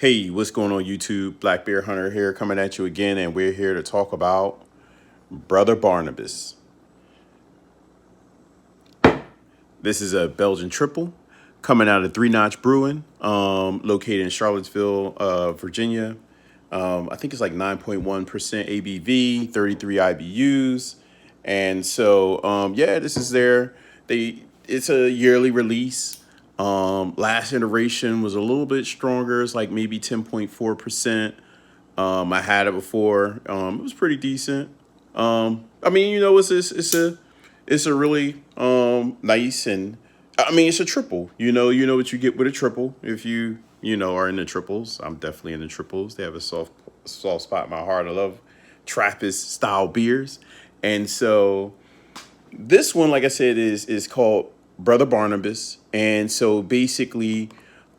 Hey, what's going on YouTube? Black Bear Hunter here coming at you again, and we're here to talk about Brother Barnabas. This is a Belgian triple coming out of 3 Notch Brewing, located in Charlottesville, Virginia. I think it's like 9.1% ABV, 33 IBUs. And so, yeah, this is it's a yearly release. Last iteration was a little bit stronger. It's like maybe 10.4%. I had it before. It was pretty decent. I mean, it's a really nice, and I mean, it's a triple. You know what you get with a triple if you are in the triples. I'm definitely in the triples. They have a soft spot in my heart. I love Trappist style beers, and so this one, like I said, is called Brother Barnabas, and so basically,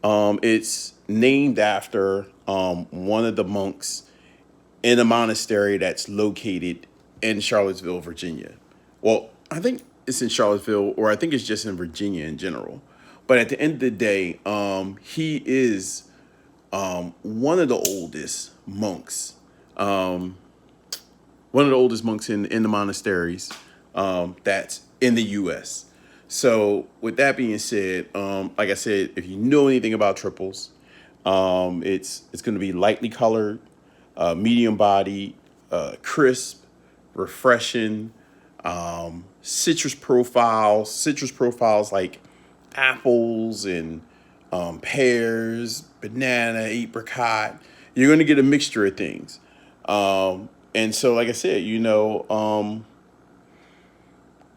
it's named after one of the monks in a monastery that's located in Charlottesville, Virginia. Well, I think it's in Charlottesville, or I think it's just in Virginia in general. But at the end of the day, he is one of the oldest monks, one of the oldest monks in the monasteries that's in the U.S. So with that being said, like I said, if you know anything about triples, it's going to be lightly colored, medium body, crisp, refreshing, citrus profiles like apples and pears, banana, apricot. You're going to get a mixture of things. And so, like I said,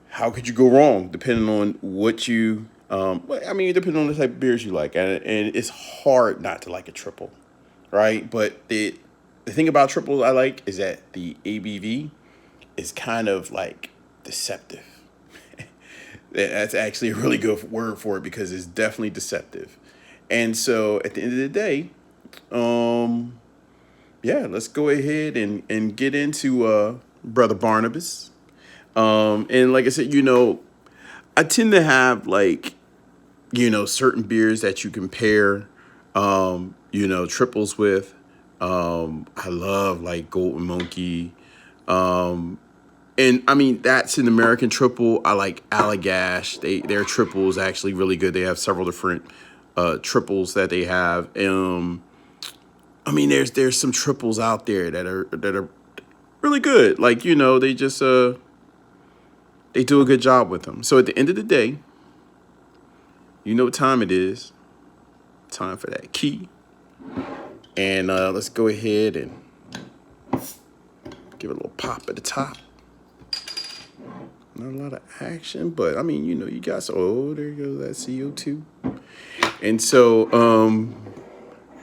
how could you go wrong depending on what you, depending on the type of beers you like. And it's hard not to like a triple, right? But the thing about triples I like is that the ABV is kind of like deceptive. That's actually a really good word for it because it's definitely deceptive. And so at the end of the day, yeah, let's go ahead and get into Brother Barnabas. And like I said, I tend to have like, certain beers that you compare, triples with. I love like Golden Monkey. And I mean, that's an American triple. I like Allagash. Their triple is actually really good. They have several different triples that they have. I mean, there's some triples out there that are really good. Like, they just they do a good job with them. So at the end of the day, you know what time it is. Time for that key. And let's go ahead and give it a little pop at the top. Not a lot of action, but I mean, you got there goes that CO2. And so,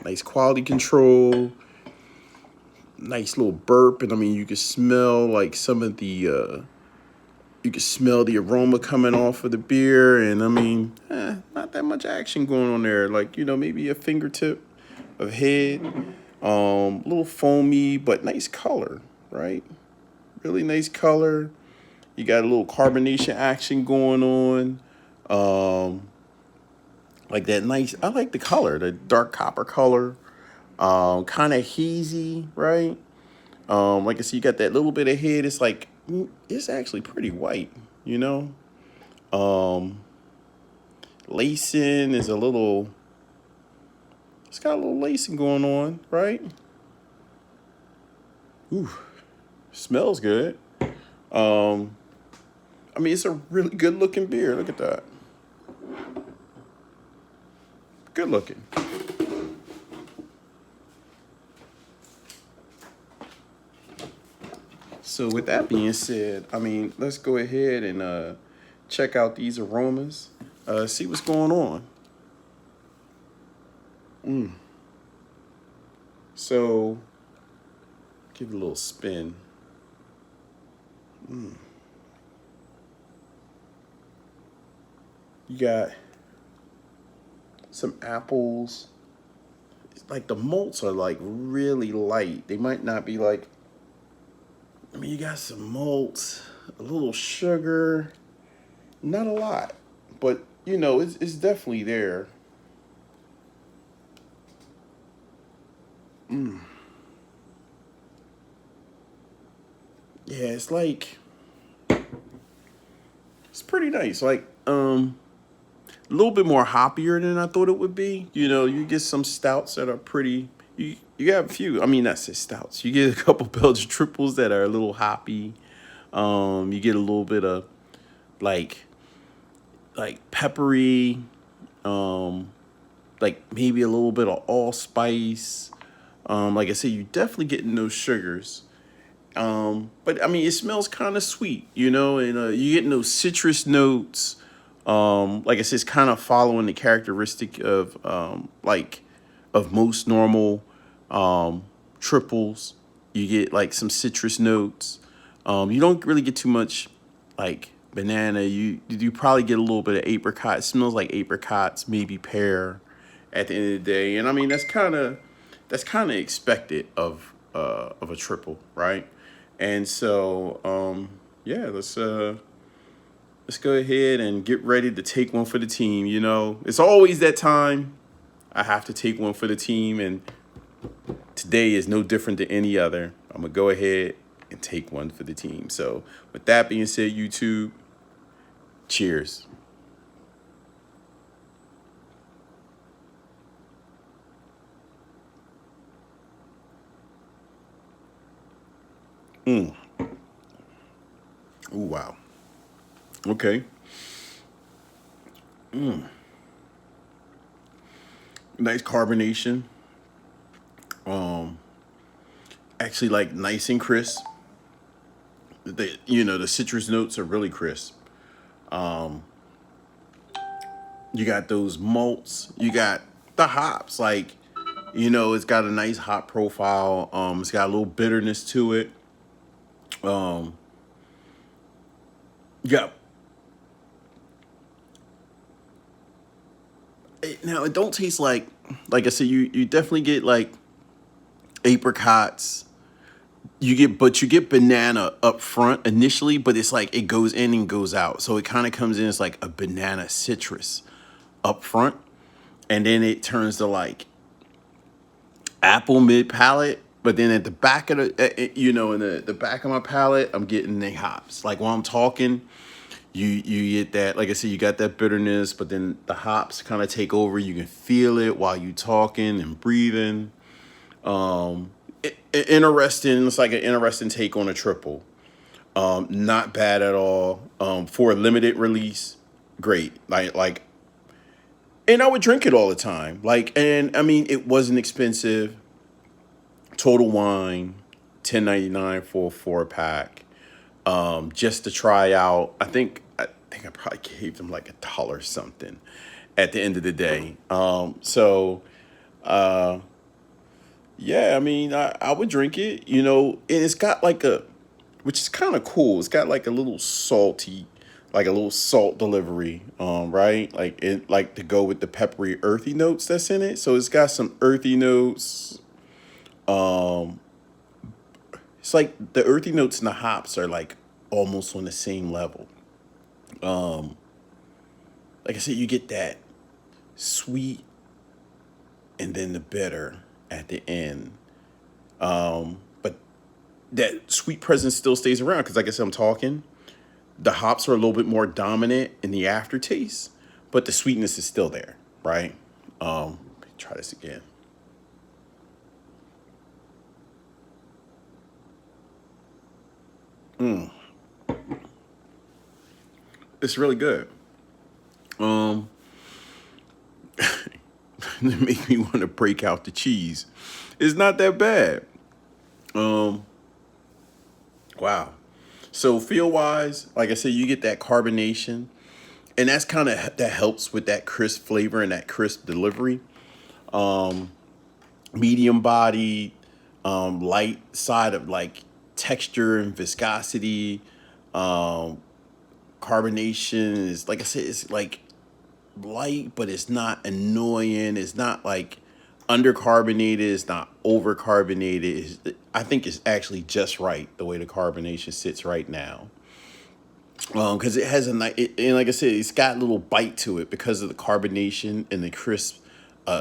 nice quality control, nice little burp. And I mean, you can smell like some of the, you can smell the aroma coming off of the beer. And I mean, not that much action going on there. Like, maybe a fingertip of head, a little foamy, but nice color, right? Really nice color. You got a little carbonation action going on. Like that nice, I like the color, the dark copper color. Kind of hazy, right? Like I said, you got that little bit of head. It's like, it's actually pretty white, Lacing is it's got a little lacing going on, right? Ooh, smells good. I mean, it's a really good looking beer. Look at that. Good looking. So with that being said, I mean, let's go ahead and check out these aromas, see what's going on. So give it a little spin. You got some apples. Like the malts are like really light. They might not be like, I mean, you got some malts, a little sugar, not a lot, but it's definitely there. Yeah, it's like it's pretty nice. Like a little bit more hoppier than I thought it would be. You know, you get some stouts that are pretty. You have a few. I mean, not say stouts. You get a couple Belgian triples that are a little hoppy. You get a little bit of like peppery, um, like maybe a little bit of allspice. Like I said, you definitely getting those sugars. But I mean, it smells kind of sweet, you know, and you getting those citrus notes. Like I said, it's kind of following the characteristic of of most normal triples. You get like some citrus notes. You don't really get too much like banana. You probably get a little bit of apricot. It smells like apricots, maybe pear at the end of the day. And I mean that's kind of expected of a triple, right? And so yeah, let's go ahead and get ready to take one for the team. You know, it's always that time. I have to take one for the team, and today is no different than any other. I'm gonna go ahead and take one for the team. So with that being said, YouTube, cheers. Mm. Oh wow. Okay. Nice carbonation. Um, Actually like nice and crisp. The citrus notes are really crisp. Um, you got those malts. You got the hops. Like, it's got a nice hop profile. It's got a little bitterness to it. Um, you got now it don't taste like I said. You definitely get like apricots. You get banana up front initially, but it's like it goes in and goes out. So it kind of comes in as like a banana citrus up front, and then it turns to like apple mid palate. But then at the back of in the back of my palate, I'm getting the hops. Like while I'm talking, you get that. Like I said, you got that bitterness, but then the hops kind of take over. You can feel it while you talking and breathing. Um, Interesting. It's like an interesting take on a triple. Not bad at all. For a limited release, great. And I would drink it all the time. And I mean, it wasn't expensive. Total Wine, 10.99 for a 4 pack. Just to try out. I think I probably gave them like $1 something at the end of the day. Uh, yeah, I mean, I would drink it. And it's got which is kind of cool. It's got like a little salty, like a little salt delivery, right? Like to go with the peppery, earthy notes that's in it. So it's got some earthy notes. Um, it's like the earthy notes and the hops are like almost on the same level. Um, like I said, you get that sweet and then the bitter at the end. But that sweet presence still stays around because, like I said, I'm talking. The hops are a little bit more dominant in the aftertaste, but the sweetness is still there, right? Try this again. Mm, it's really good. Um, it makes me want to break out the cheese. It's not that bad. Um, wow. So feel wise, like I said, you get that carbonation, and that's kind of that helps with that crisp flavor and that crisp delivery. Um, Medium body, light side of like texture and viscosity. Um, Carbonation is like I said, it's like light, but it's not annoying. It's not like undercarbonated. It's not overcarbonated. I think it's actually just right the way the carbonation sits right now. Because it has and like I said, it's got a little bite to it because of the carbonation and the crisp,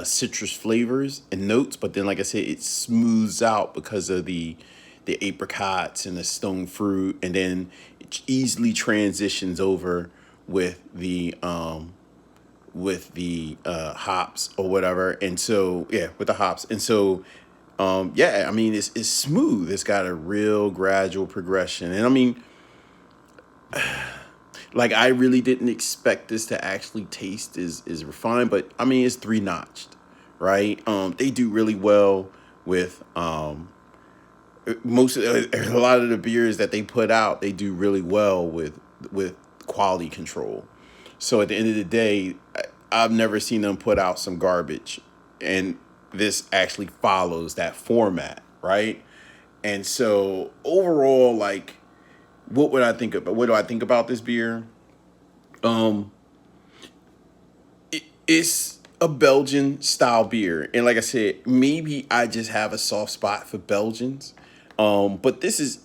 citrus flavors and notes, but then like I said, it smooths out because of the apricots and the stone fruit, and then it easily transitions over with the hops or whatever. And so yeah, with the hops. And so yeah, I mean it's smooth. It's got a real gradual progression. And I mean, like I really didn't expect this to actually taste is refined, but I mean it's three notched, right? They do really well with most of, a lot of the beers that they put out. They do really well with quality control. So at the end of the day, I've never seen them put out some garbage, and this actually follows that format, right? And so overall, like, what would I think about? What do I think about this beer? Um, it's a Belgian style beer, and like I said, maybe I just have a soft spot for Belgians. But this is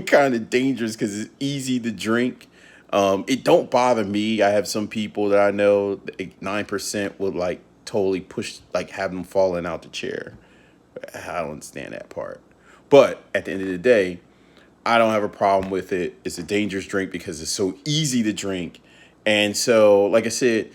kind of dangerous because it's easy to drink. It don't bother me. I have some people that I know, 9% would like totally push, like have them falling out the chair. I don't understand that part. But at the end of the day, I don't have a problem with it. It's a dangerous drink because it's so easy to drink. And so, like I said,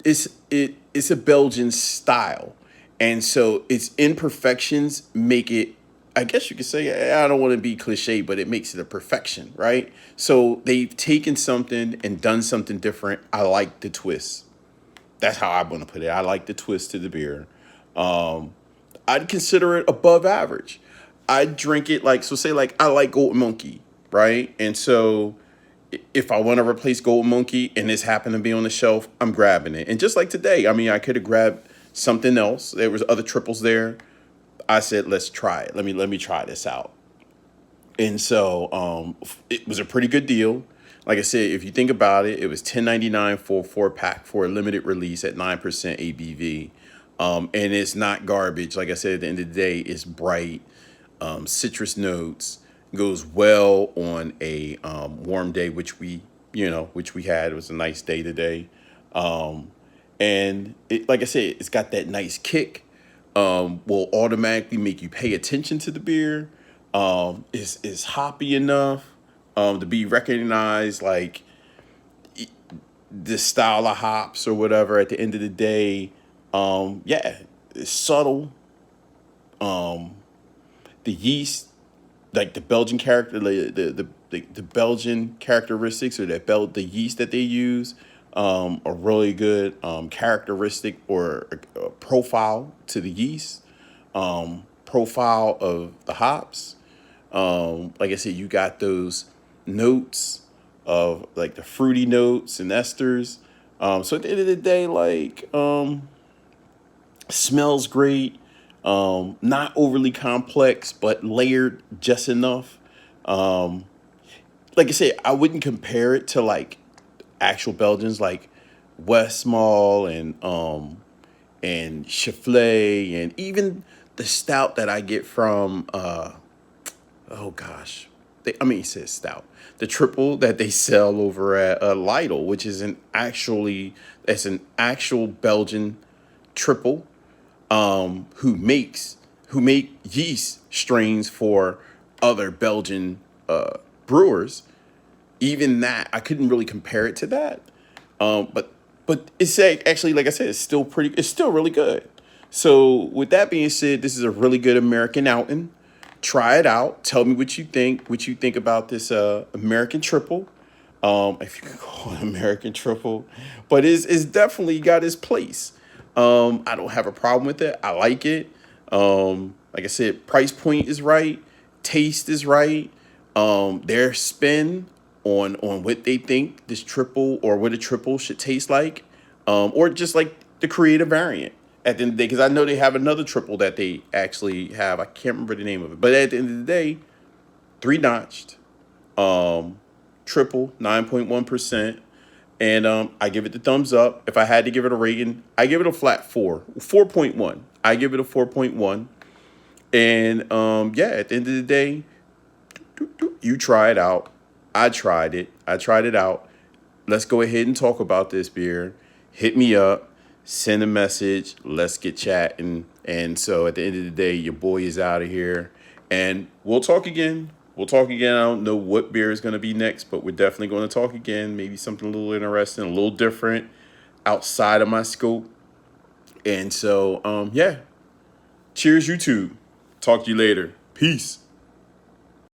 it's a Belgian style, and so its imperfections make it. I guess you could say, I don't want to be cliche, but it makes it a perfection, right? So they've taken something and done something different. I like the twist. That's how I want to put it. I like the twist to the beer. Um, I'd consider it above average. I'd drink it like, so say like I like Gold Monkey, right? And so if I want to replace Gold Monkey and this happened to be on the shelf, I'm grabbing it. And just like today, I mean, I could have grabbed something else. There was other triples there. I said, let's try it. Let me try this out. And so it was a pretty good deal. Like I said, if you think about it, it was $10.99 for a 4 pack for a limited release at 9% ABV. And it's not garbage. Like I said, at the end of the day, it's bright, citrus notes, goes well on a warm day, which we had. It was a nice day today. Um, and like I said, it's got that nice kick. Will automatically make you pay attention to the beer. Is hoppy enough to be recognized, like the style of hops or whatever. At the end of the day, yeah, it's subtle. Um, the yeast, like the Belgian character, the Belgian characteristics or the yeast that they use, are really good characteristic or profile to the yeast, profile of the hops. Like I said, you got those notes of like the fruity notes and esters. So at the end of the day, like smells great. Not overly complex, but layered just enough. Um, like I said, I wouldn't compare it to like actual Belgians like Westmalle and Chiflay and even the stout that I get from oh gosh, I mean it says stout. The triple that they sell over at Lidl, which is that's an actual Belgian triple who make yeast strains for other Belgian brewers. Even that, I couldn't really compare it to that. But it's actually, like I said, it's still really good. So with that being said, this is a really good American outing. Try it out. Tell me what you think about this American triple. If you could call it American triple, but it's definitely got its place. I don't have a problem with it. I like it. Like I said, price point is right, taste is right. Their spin on what they think this triple or what a triple should taste like, or just like the creative variant at the end of the day. Because I know they have another triple that they actually have. I can't remember the name of it, but at the end of the day, three notched, um, triple 9.1%. And I give it the thumbs up. If I had to give it a rating, I give it a flat 4.1. I give it a 4.1. And yeah, at the end of the day, you try it out. I tried it. I tried it out. Let's go ahead and talk about this beer. Hit me up. send a message. Let's get chatting. And so at the end of the day, your boy is out of here. And we'll talk again. We'll talk again. I don't know what beer is going to be next, but we're definitely going to talk again. Maybe something a little interesting, a little different, outside of my scope. And so, yeah. Cheers, YouTube. Talk to you later. Peace.